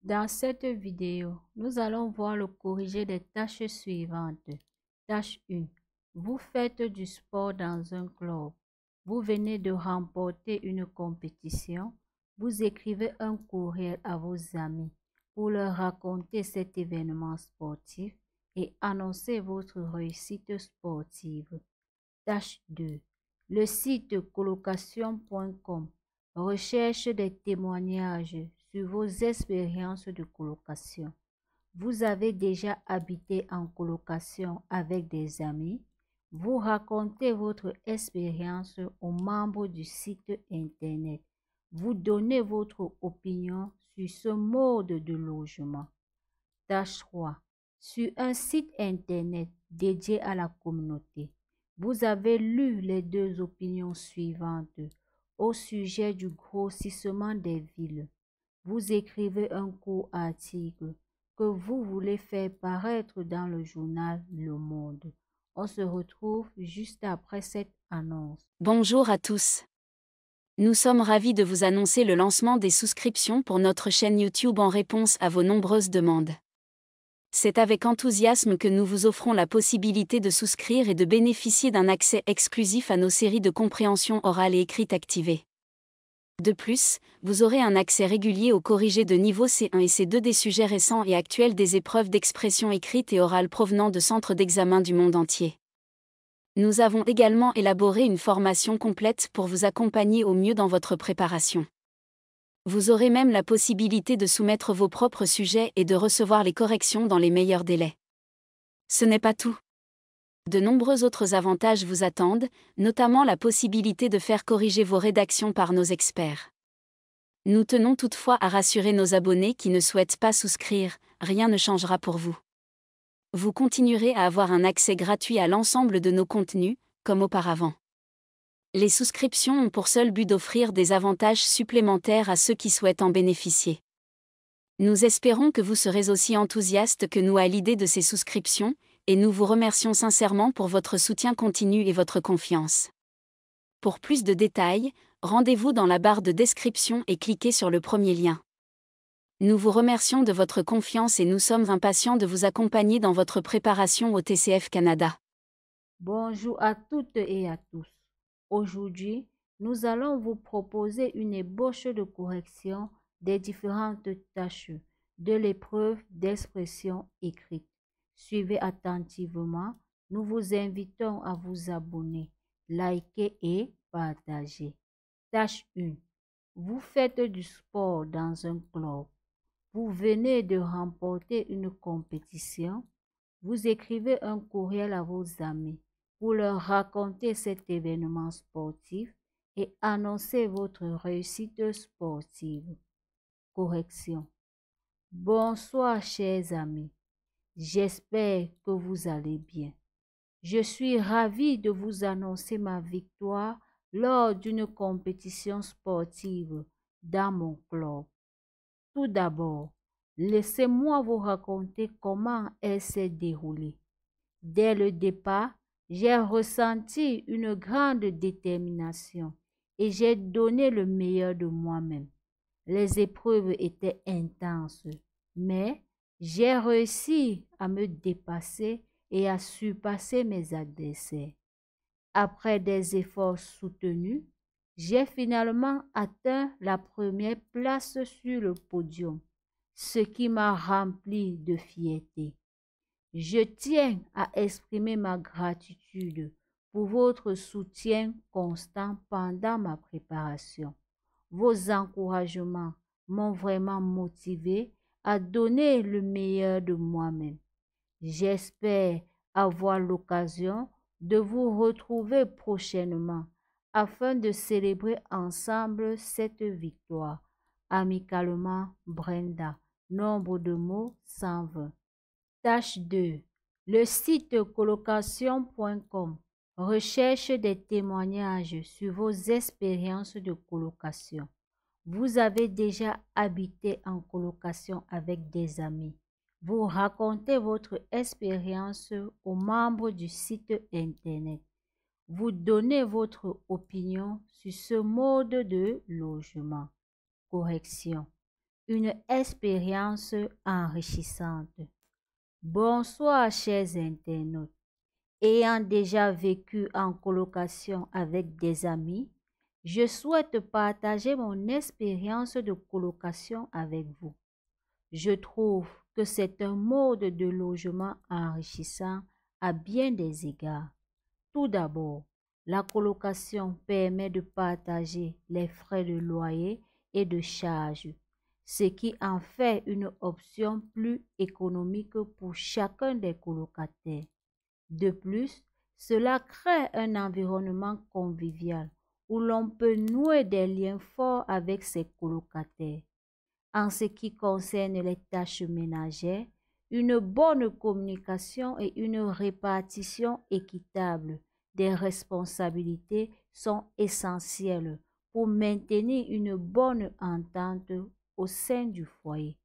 Dans cette vidéo, nous allons voir le corrigé des tâches suivantes. Tâche 1. Vous faites du sport dans un club. Vous venez de remporter une compétition. Vous écrivez un courriel à vos amis pour leur raconter cet événement sportif et annoncer votre réussite sportive. Tâche 2. Le site colocation.com recherche des témoignages sur vos expériences de colocation. Vous avez déjà habité en colocation avec des amis. Vous racontez votre expérience aux membres du site internet. Vous donnez votre opinion sur ce mode de logement. Tâche 3. Sur un site internet dédié à la communauté, vous avez lu les deux opinions suivantes au sujet du grossissement des villes. Vous écrivez un court article que vous voulez faire paraître dans le journal Le Monde. On se retrouve juste après cette annonce. Bonjour à tous. Nous sommes ravis de vous annoncer le lancement des souscriptions pour notre chaîne YouTube en réponse à vos nombreuses demandes. C'est avec enthousiasme que nous vous offrons la possibilité de souscrire et de bénéficier d'un accès exclusif à nos séries de compréhension orale et écrite activées. De plus, vous aurez un accès régulier au corrigé de niveau C1 et C2 des sujets récents et actuels des épreuves d'expression écrite et orale provenant de centres d'examen du monde entier. Nous avons également élaboré une formation complète pour vous accompagner au mieux dans votre préparation. Vous aurez même la possibilité de soumettre vos propres sujets et de recevoir les corrections dans les meilleurs délais. Ce n'est pas tout. De nombreux autres avantages vous attendent, notamment la possibilité de faire corriger vos rédactions par nos experts. Nous tenons toutefois à rassurer nos abonnés qui ne souhaitent pas souscrire, rien ne changera pour vous. Vous continuerez à avoir un accès gratuit à l'ensemble de nos contenus, comme auparavant. Les souscriptions ont pour seul but d'offrir des avantages supplémentaires à ceux qui souhaitent en bénéficier. Nous espérons que vous serez aussi enthousiastes que nous à l'idée de ces souscriptions, et nous vous remercions sincèrement pour votre soutien continu et votre confiance. Pour plus de détails, rendez-vous dans la barre de description et cliquez sur le premier lien. Nous vous remercions de votre confiance et nous sommes impatients de vous accompagner dans votre préparation au TCF Canada. Bonjour à toutes et à tous. Aujourd'hui, nous allons vous proposer une ébauche de correction des différentes tâches de l'épreuve d'expression écrite. Suivez attentivement. Nous vous invitons à vous abonner, liker et partager. Tâche 1. Vous faites du sport dans un club. Vous venez de remporter une compétition. Vous écrivez un courriel à vos amis pour leur raconter cet événement sportif et annoncer votre réussite sportive. Correction. Bonsoir chers amis, j'espère que vous allez bien. Je suis ravi de vous annoncer ma victoire lors d'une compétition sportive dans mon club. Tout d'abord, laissez-moi vous raconter comment elle s'est déroulée. Dès le départ, j'ai ressenti une grande détermination et j'ai donné le meilleur de moi-même. Les épreuves étaient intenses, mais j'ai réussi à me dépasser et à surpasser mes adversaires. Après des efforts soutenus, j'ai finalement atteint la première place sur le podium, ce qui m'a rempli de fierté. Je tiens à exprimer ma gratitude pour votre soutien constant pendant ma préparation. Vos encouragements m'ont vraiment motivé à donner le meilleur de moi-même. J'espère avoir l'occasion de vous retrouver prochainement afin de célébrer ensemble cette victoire. Amicalement, Brenda. Nombre de mots 120. Tâche 2. Le site colocation.com recherche des témoignages sur vos expériences de colocation. Vous avez déjà habité en colocation avec des amis. Vous racontez votre expérience aux membres du site internet. Vous donnez votre opinion sur ce mode de logement. Correction. une expérience enrichissante. Bonsoir chers internautes. Ayant déjà vécu en colocation avec des amis, je souhaite partager mon expérience de colocation avec vous. Je trouve que c'est un mode de logement enrichissant à bien des égards. Tout d'abord, la colocation permet de partager les frais de loyer et de charges, ce qui en fait une option plus économique pour chacun des colocataires. De plus, cela crée un environnement convivial où l'on peut nouer des liens forts avec ses colocataires. En ce qui concerne les tâches ménagères, une bonne communication et une répartition équitable des responsabilités sont essentielles pour maintenir une bonne entente au sein du foyer.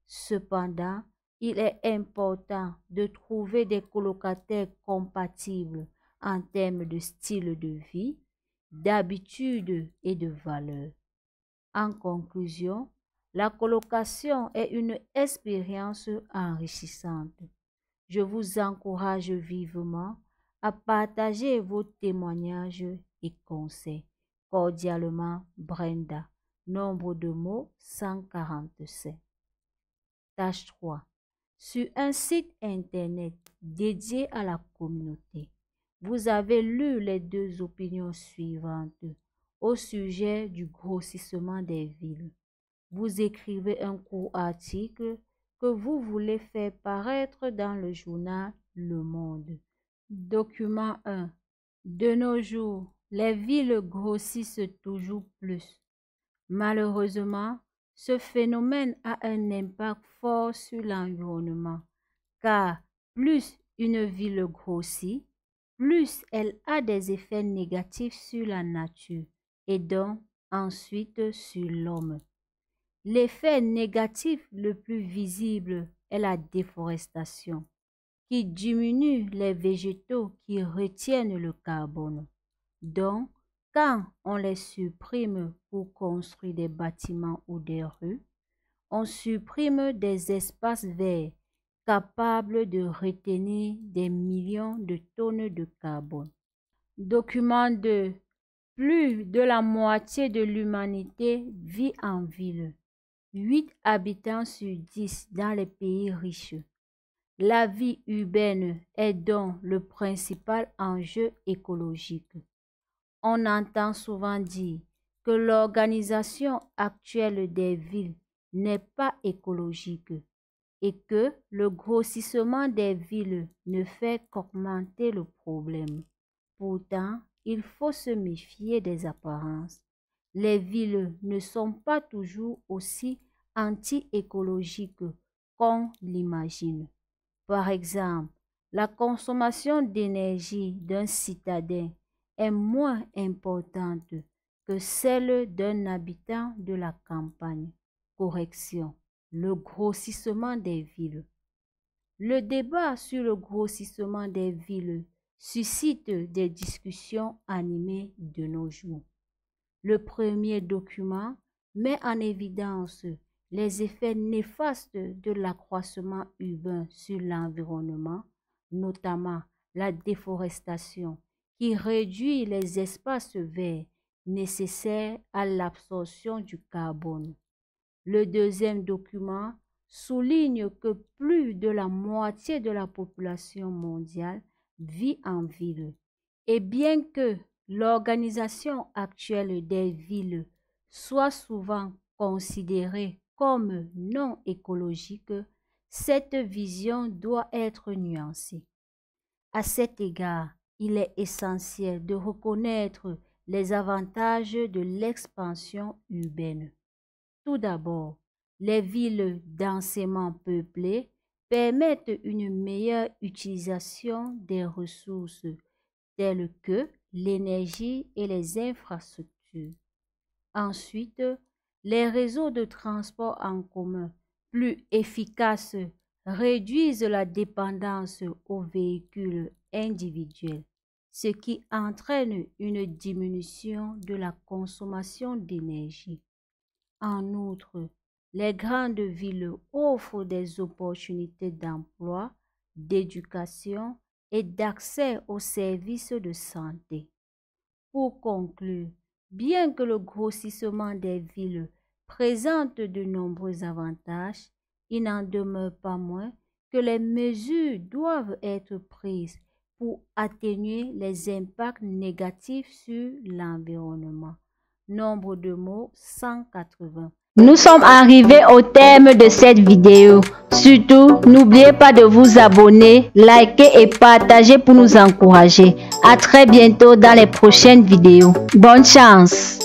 Cependant, il est important de trouver des colocataires compatibles en termes de style de vie, d'habitudes et de valeurs. En conclusion, la colocation est une expérience enrichissante. Je vous encourage vivement à partager vos témoignages et conseils. Cordialement, Brenda. Nombre de mots 147. Tâche 3. Sur un site internet dédié à la communauté, vous avez lu les deux opinions suivantes au sujet du grossissement des villes. Vous écrivez un court article que vous voulez faire paraître dans le journal Le Monde. Document 1. De nos jours, les villes grossissent toujours plus. Malheureusement, ce phénomène a un impact fort sur l'environnement, car plus une ville grossit, plus elle a des effets négatifs sur la nature et donc ensuite sur l'homme. L'effet négatif le plus visible est la déforestation, qui diminue les végétaux qui retiennent le carbone. Donc, quand on les supprime pour construire des bâtiments ou des rues, on supprime des espaces verts capables de retenir des millions de tonnes de carbone. Document 2. Plus de la moitié de l'humanité vit en ville. 8 habitants sur 10 dans les pays riches. La vie urbaine est donc le principal enjeu écologique. On entend souvent dire que l'organisation actuelle des villes n'est pas écologique et que le grossissement des villes ne fait qu'augmenter le problème. Pourtant, il faut se méfier des apparences. Les villes ne sont pas toujours aussi anti-écologiques qu'on l'imagine. Par exemple, la consommation d'énergie d'un citadin est moins importante que celle d'un habitant de la campagne. Correction. Le grossissement des villes. Le débat sur le grossissement des villes suscite des discussions animées de nos jours. Le premier document met en évidence les effets néfastes de l'accroissement urbain sur l'environnement, notamment la déforestation, qui réduit les espaces verts nécessaires à l'absorption du carbone. Le deuxième document souligne que plus de la moitié de la population mondiale vit en ville. Et bien que l'organisation actuelle des villes soit souvent considérée comme non écologique, cette vision doit être nuancée. À cet égard, il est essentiel de reconnaître les avantages de l'expansion urbaine. Tout d'abord, les villes densément peuplées permettent une meilleure utilisation des ressources telles que l'énergie et les infrastructures. Ensuite, les réseaux de transport en commun plus efficaces réduisent la dépendance aux véhicules individuels, ce qui entraîne une diminution de la consommation d'énergie. En outre, les grandes villes offrent des opportunités d'emploi, d'éducation et d'accès aux services de santé. Pour conclure, bien que le grossissement des villes présente de nombreux avantages, il n'en demeure pas moins que les mesures doivent être prises pour atténuer les impacts négatifs sur l'environnement. Nombre de mots 180. Nous sommes arrivés au terme de cette vidéo. Surtout, n'oubliez pas de vous abonner, liker et partager pour nous encourager. À très bientôt dans les prochaines vidéos. Bonne chance!